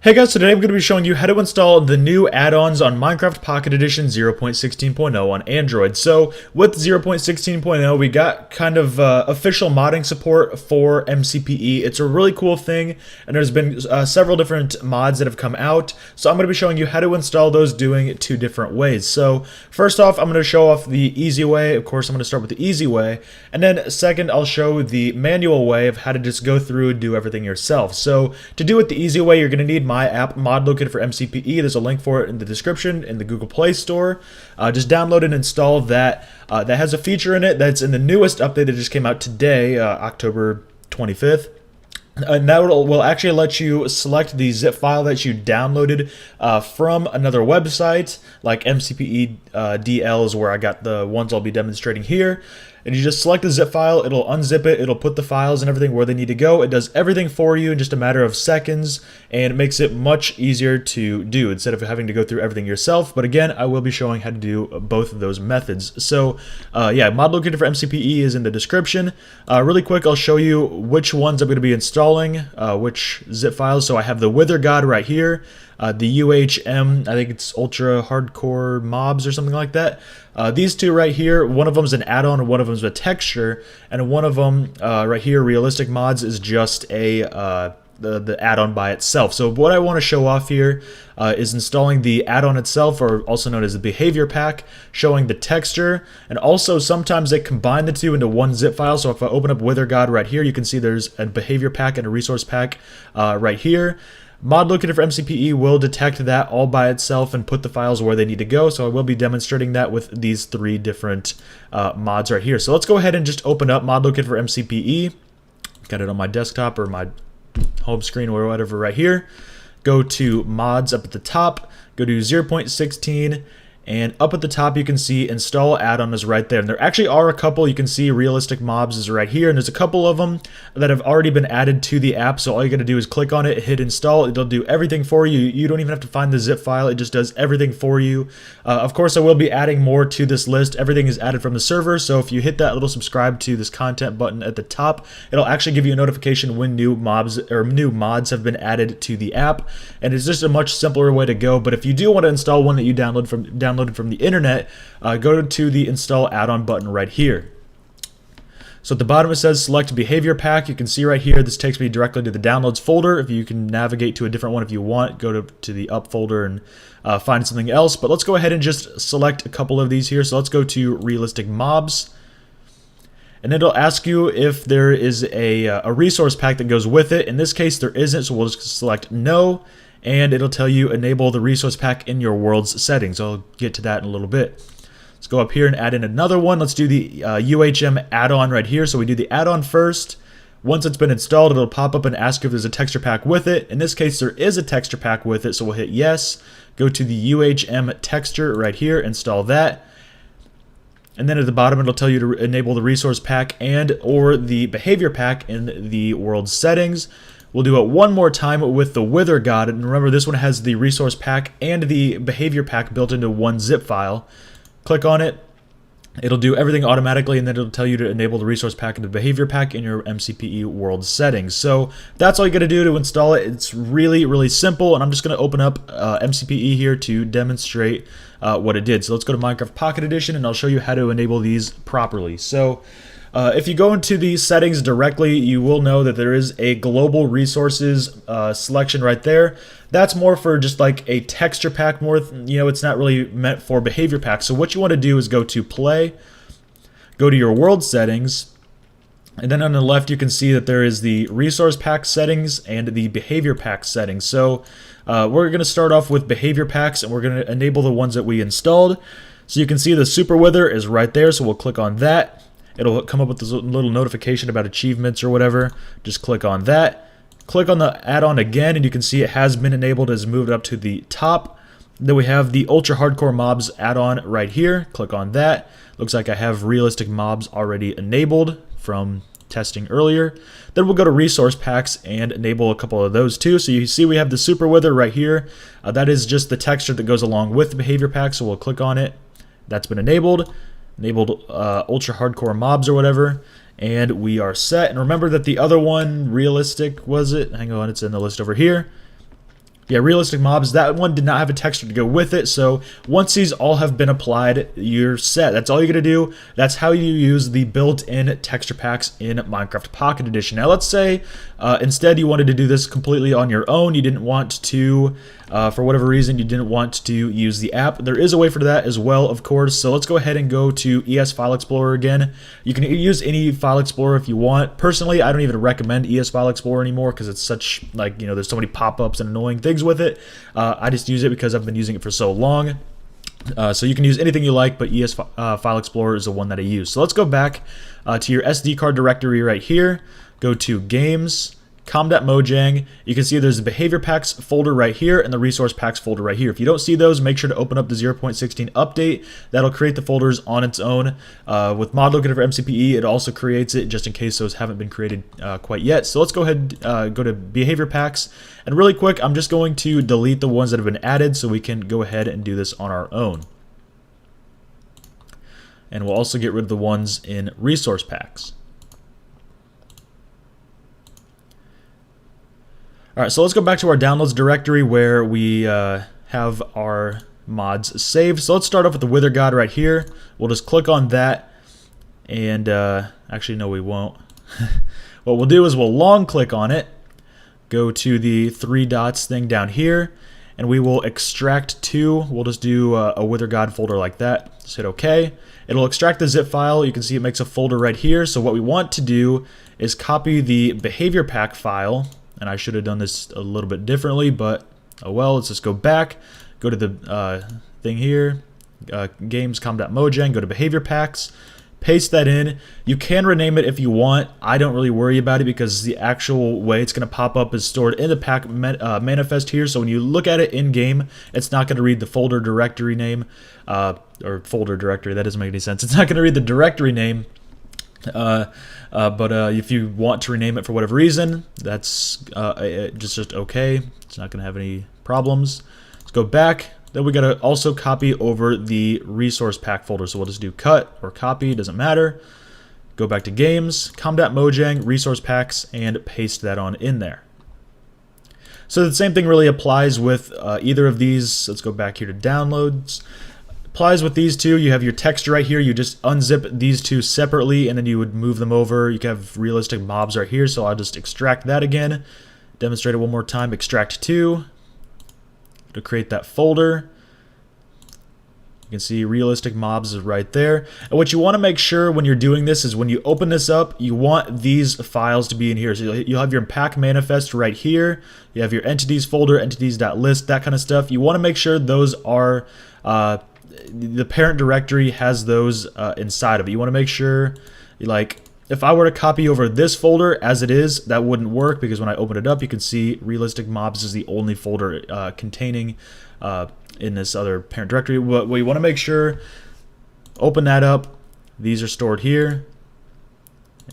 Hey guys, so today I'm going to be showing you how to install the new add-ons on Minecraft Pocket Edition 0.16.0 on Android. So with 0.16.0, we got kind of official modding support for MCPE. It's a really cool thing, and there's been several different mods that have come out. So I'm going to be showing you how to install those doing it two different ways. So first off, I'm going to show off the easy way. Of course, I'm going to start with the easy way. And then second, I'll show the manual way of how to just go through and do everything yourself. So to do it the easy way, you're going to need my app mod locator for MCPE. There's a link for it in the description in the Google Play Store. Just download and install that. That has a feature in it that's in the newest update that just came out today, October 25th. And that will actually let you select the zip file that you downloaded from another website, like MCPE DL is where I got the ones I'll be demonstrating here. And you just select the zip file, it'll unzip it, it'll put the files and everything where they need to go. It does everything for you in just a matter of seconds, and it makes it much easier to do instead of having to go through everything yourself. But again, I will be showing how to do both of those methods. So yeah, mod locator for MCPE is in the description. Really quick, I'll show you which ones I'm going to be installing, which zip files. So I have the Wither God right here. The UHM, I think it's Ultra Hardcore Mobs or something like that. These two right here, one of them is an add-on and one of them is a texture, and one of them right here, Realistic Mods, is just a the add-on by itself. So what I want to show off here is installing the add-on itself, or also known as the behavior pack, showing the texture, and also sometimes they combine the two into one zip file. So if I open up Wither God right here, you can see there's a behavior pack and a resource pack right here. Mod locator for MCPE will detect that all by itself and put the files where they need to go. So I will be demonstrating that with these three different mods right here. So let's go ahead and just open up mod locator for MCPE. Got it on my desktop or my home screen or whatever right here. Go to mods up at the top. Go to 0.16. And up at the top, you can see install add-on is right there. And there actually are a couple. You can see Realistic Mobs is right here. And there's a couple of them that have already been added to the app. So all you got to do is click on it, hit install. It'll do everything for you. You don't even have to find the zip file. It just does everything for you. Of course, I will be adding more to this list. Everything is added from the server. So if you hit that little subscribe to this content button at the top, it'll actually give you a notification when new mobs or new mods have been added to the app. And it's just a much simpler way to go. But if you do want to install one that you downloaded from the internet, go to the install add-on button right here. So at the bottom it says select behavior pack. You can see right here, this takes me directly to the downloads folder. If you can navigate to a different one if you want, go to the up folder and find something else. But let's go ahead and just select a couple of these here. So let's go to Realistic Mobs. And it'll ask you if there is a resource pack that goes with it. In this case, there isn't, so we'll just select no. And it'll tell you enable the resource pack in your world's settings. I'll get to that in a little bit. Let's go up here and add in another one. Let's do the UHM add-on right here. So we do the add-on first. Once it's been installed, it'll pop up and ask if there's a texture pack with it. In this case, there is a texture pack with it, so we'll hit yes. Go to the UHM texture right here, install that. And then at the bottom, it'll tell you to enable the resource pack and or the behavior pack in the world settings. We'll do it one more time with the Wither God, and remember this one has the resource pack and the behavior pack built into one zip file. Click on it, it'll do everything automatically, and then it'll tell you to enable the resource pack and the behavior pack in your MCPE world settings. So that's all you got to do to install it. It's really, really simple, and I'm just going to open up MCPE here to demonstrate what it did. So let's go to Minecraft Pocket Edition, and I'll show you how to enable these properly. So if you go into the settings directly, you will know that there is a global resources selection right there. That's more for just like a texture pack, more, it's not really meant for behavior pack. So what you want to do is go to play, go to your world settings, and then on the left you can see that there is the resource pack settings and the behavior pack settings. So we're going to start off with behavior packs, and we're going to enable the ones that we installed. So you can see the Super Wither is right there, so we'll click on that. It'll come up with this little notification about achievements or whatever. Just click on that. Click on the add-on again, and you can see it has been enabled, has moved up to the top. Then we have the Ultra Hardcore Mobs add-on right here. Click on that. Looks like I have Realistic Mobs already enabled from testing earlier. Then we'll go to resource packs and enable a couple of those too. So you see we have the Super Wither right here. That is just the texture that goes along with the behavior pack, so we'll click on it. That's been enabled. Enabled Ultra Hardcore Mobs or whatever, and we are set. And remember that the other one, Realistic, was it? Hang on, it's in the list over here. Yeah, realistic mobs, that one did not have a texture to go with it, so once these all have been applied, you're set. That's all you're going to do. That's how you use the built-in texture packs in Minecraft Pocket Edition. Now, let's say instead you wanted to do this completely on your own. You didn't want to, for whatever reason, you didn't want to use the app. There is a way for that as well, of course, so let's go ahead and go to ES File Explorer again. You can use any file explorer if you want. Personally, I don't even recommend ES File Explorer anymore because it's such, like, you know, there's so many pop-ups and annoying things with it. I just use it because I've been using it for so long. So you can use anything you like, but ES File Explorer is the one that I use. So let's go back to your SD card directory right here. Go to Games, com.mojang. You can see there's the Behavior Packs folder right here and the Resource Packs folder right here. If you don't see those, make sure to open up the 0.16 update. That'll create the folders on its own. With Mod Locator for MCPE, it also creates it just in case those haven't been created quite yet. So let's go ahead and go to Behavior Packs. And really quick, I'm just going to delete the ones that have been added so we can go ahead and do this on our own. And we'll also get rid of the ones in Resource Packs. Alright, so let's go back to our downloads directory where we have our mods saved. So let's start off with the Wither God right here. We'll just click on that, and actually no, we won't. What we'll do is we'll long click on it, go to the 3 dots thing down here, and we will extract to. We'll just do a Wither God folder like that. Just hit OK. It'll extract the zip file. You can see it makes a folder right here. So what we want to do is copy the behavior pack file. And I should have done this a little bit differently, but oh well. Let's just go back, go to the thing here, games.com.mojang, go to behavior packs, paste that in. You can rename it if you want. I don't really worry about it because the actual way it's going to pop up is stored in the pack manifest here. So when you look at it in game, it's not going to read the folder directory name, or folder directory. That doesn't make any sense. It's not going to read the directory name. But if you want to rename it for whatever reason, that's just okay. It's not going to have any problems. Let's go back. Then we got to also copy over the resource pack folder. So we'll just do cut or copy, doesn't matter. Go back to games, com.mojang, resource packs, and paste that on in there. So the same thing really applies with either of these. Let's go back here to downloads. Applies with these two. You have your texture right here. You just unzip these two separately, and then you would move them over. You can have realistic mobs right here, so I'll just extract that again. Demonstrate it one more time. Extract to create that folder. You can see realistic mobs is right there. And what you want to make sure when you're doing this is when you open this up, you want these files to be in here. So you'll have your pack manifest right here. You have your entities folder, entities.list, that kind of stuff. You want to make sure those are the parent directory has those inside of it. You want to make sure, like, if I were to copy over this folder as it is, that wouldn't work because when I open it up, you can see realistic mobs is the only folder containing in this other parent directory. What you want to make sure, open that up. These are stored here,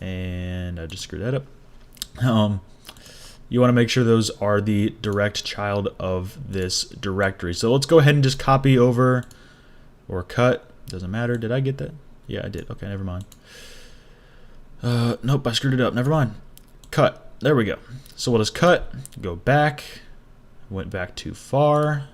and I just screwed that up. You want to make sure those are the direct child of this directory. So let's go ahead and just copy over or cut. Doesn't matter. Did I get that? Yeah, I did. Okay, never mind. Nope, I screwed it up. Never mind. Cut. There we go. So we'll just cut, go back. Went back too far.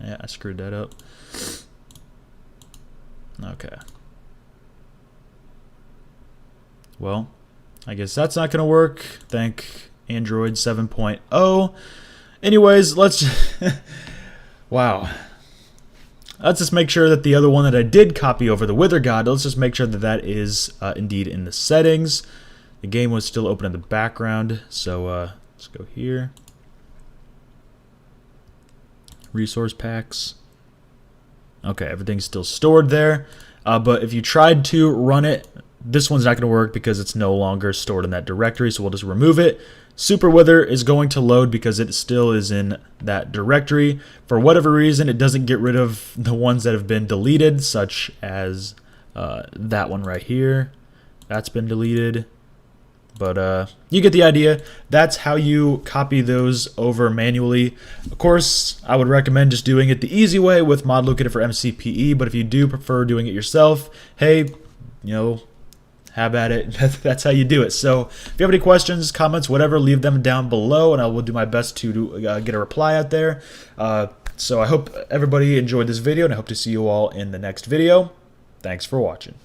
Yeah, I screwed that up. Okay. Well, I guess that's not going to work. Thank Android 7.0. Anyways, let's... wow. Let's just make sure that the other one that I did copy over, the Wither God, let's just make sure that that is indeed in the settings. The game was still open in the background, so let's go here. Resource packs. Okay, everything's still stored there. But if you tried to run it, this one's not going to work because it's no longer stored in that directory, so we'll just remove it. Super Wither is going to load because it still is in that directory. For whatever reason, it doesn't get rid of the ones that have been deleted, such as that one right here. That's been deleted. But you get the idea. That's how you copy those over manually. Of course, I would recommend just doing it the easy way with Mod Locator for MCPE, but if you do prefer doing it yourself, hey, you know, have at it. That's how you do it. So if you have any questions, comments, whatever, leave them down below, and I will do my best to get a reply out there. So I hope everybody enjoyed this video, and I hope to see you all in the next video. Thanks for watching.